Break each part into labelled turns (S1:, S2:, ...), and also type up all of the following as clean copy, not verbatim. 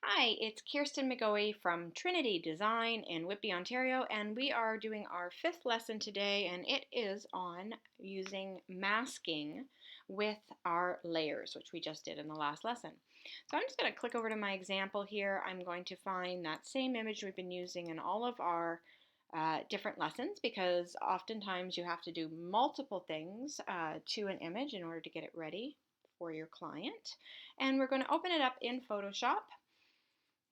S1: Hi, it's Kirsten McGoey from Trinity Design in Whitby, Ontario, and we are doing our fifth lesson today, and it is on using masking with our layers, which we just did in the last lesson. So I'm just going to click over to my example here. I'm going to find that same image we've been using in all of our different lessons, because oftentimes you have to do multiple things to an image in order to get it ready for your client. And we're going to open it up in Photoshop.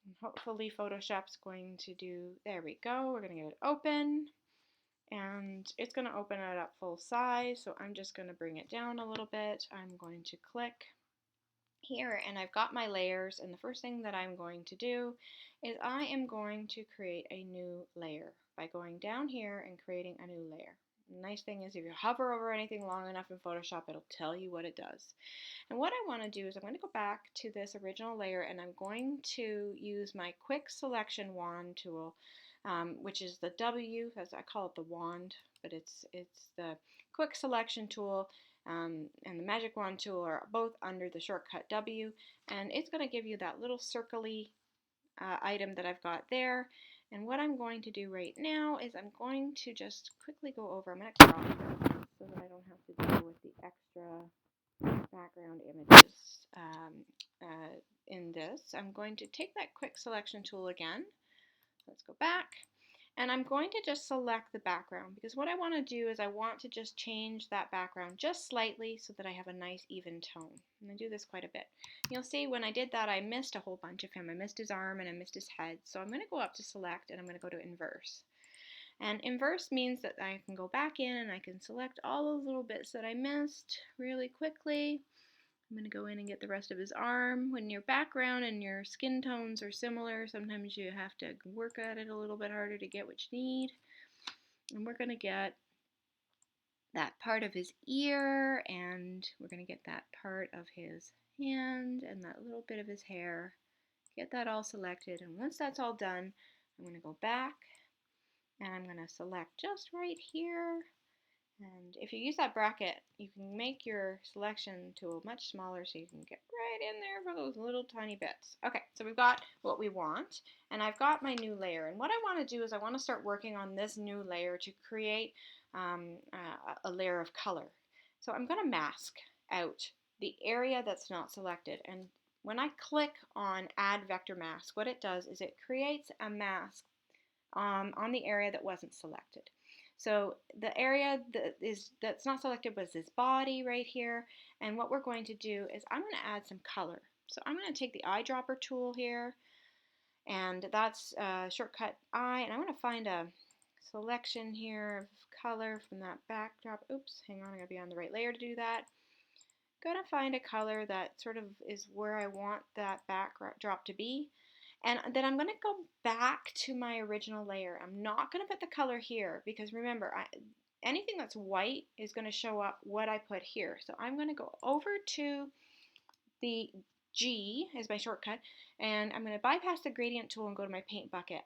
S1: And hopefully Photoshop's going to do, there we go, we're going to get it open, and it's going to open it up full size, so I'm just going to bring it down a little bit. I'm going to click here, and I've got my layers, and the first thing that I'm going to do is I am going to create a new layer by going down here and creating a new layer. The nice thing is if you hover over anything long enough in Photoshop, it'll tell you what it does. And what I want to do is I'm going to go back to this original layer, and I'm going to use my quick selection wand tool, which is the W, as I call it the wand, but it's the quick selection tool and the magic wand tool are both under the shortcut W, and it's going to give you that little circly item that I've got there. And what I'm going to do right now is I'm going to just quickly go over, I'm going to crop this so that I don't have to deal with the extra background images in this. I'm going to take that quick selection tool again. Let's go back. And I'm going to just select the background, because what I want to do is I want to just change that background just slightly so that I have a nice even tone. And I do this quite a bit. You'll see when I did that I missed a whole bunch of him. I missed his arm and I missed his head. So I'm going to go up to select and I'm going to go to inverse. And inverse means that I can go back in and I can select all those little bits that I missed really quickly. I'm going to go in and get the rest of his arm. When your background and your skin tones are similar, sometimes you have to work at it a little bit harder to get what you need. And we're going to get that part of his ear, and we're going to get that part of his hand and that little bit of his hair. Get that all selected, and once that's all done, I'm going to go back and I'm going to select just right here. And if you use that bracket, you can make your selection tool much smaller so you can get right in there for those little tiny bits. Okay, so we've got what we want, and I've got my new layer. And what I want to do is I want to start working on this new layer to create a layer of color. So I'm going to mask out the area that's not selected. And when I click on Add Vector Mask, what it does is it creates a mask on the area that wasn't selected. So the area that's not selected was this body right here, and what we're going to do is I'm going to add some color. So I'm going to take the eyedropper tool here, and that's shortcut I, and I'm going to find a selection here of color from that backdrop. Oops, hang on, I got to be on the right layer to do that. I'm going to find a color that sort of is where I want that backdrop to be. And then I'm going to go back to my original layer. I'm not going to put the color here because remember, anything that's white is going to show up what I put here. So I'm going to go over to the G as my shortcut, and I'm going to bypass the gradient tool and go to my paint bucket.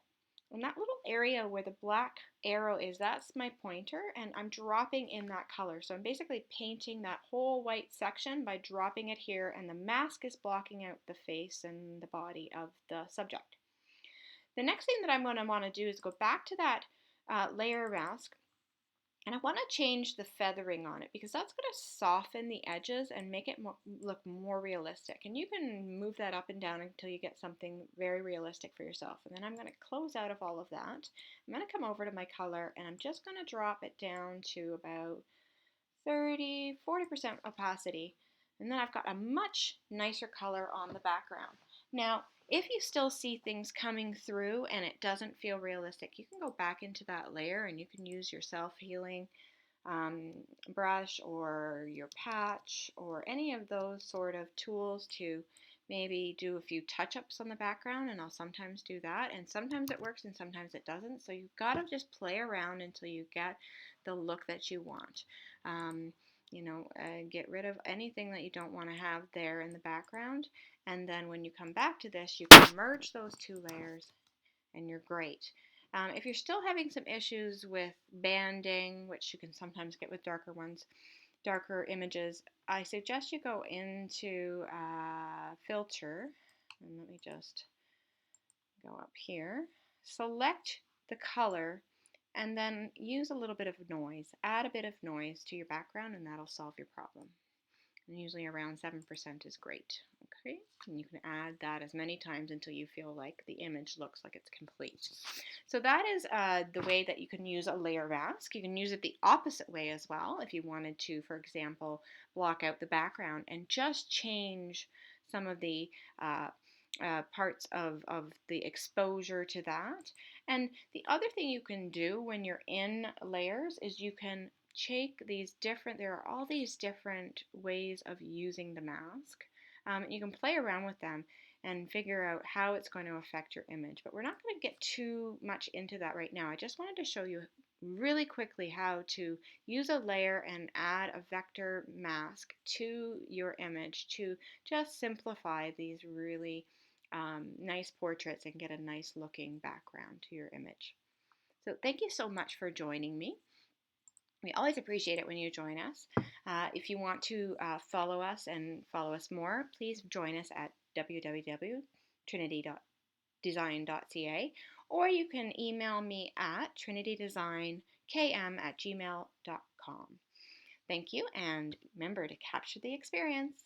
S1: And that little area where the black arrow is, that's my pointer, and I'm dropping in that color. So I'm basically painting that whole white section by dropping it here, and the mask is blocking out the face and the body of the subject. The next thing that I'm going to want to do is go back to that layer mask, and I want to change the feathering on it because that's going to soften the edges and make it look more realistic. And you can move that up and down until you get something very realistic for yourself. And then I'm going to close out of all of that. I'm going to come over to my color, and I'm just going to drop it down to about 30–40% opacity. And then I've got a much nicer color on the background. Now, if you still see things coming through and it doesn't feel realistic, you can go back into that layer and you can use your self-healing brush or your patch or any of those sort of tools to maybe do a few touch-ups on the background, and I'll sometimes do that, and sometimes it works and sometimes it doesn't, so you've got to just play around until you get the look that you want. Get rid of anything that you don't want to have there in the background, and then when you come back to this, you can merge those two layers and you're great. If you're still having some issues with banding, which you can sometimes get with darker images, I suggest you go into filter, and let me just go up here, select the color, and then use a little bit of noise. Add a bit of noise to your background and that'll solve your problem. And usually around 7% is great. Okay, and you can add that as many times until you feel like the image looks like it's complete. So that is the way that you can use a layer mask. You can use it the opposite way as well if you wanted to, for example, block out the background and just change some of the parts of the exposure to that. And the other thing you can do when you're in layers is you can there are all these different ways of using the mask. You can play around with them and figure out how it's going to affect your image. But we're not going to get too much into that right now. I just wanted to show you really quickly how to use a layer and add a vector mask to your image to just simplify these really nice portraits and get a nice looking background to your image. So thank you so much for joining me. We always appreciate it when you join us. If you want to follow us and follow us more, please join us at www.trinity.design.ca, or you can email me at trinitydesignkm@gmail.com. Thank you, and remember to capture the experience.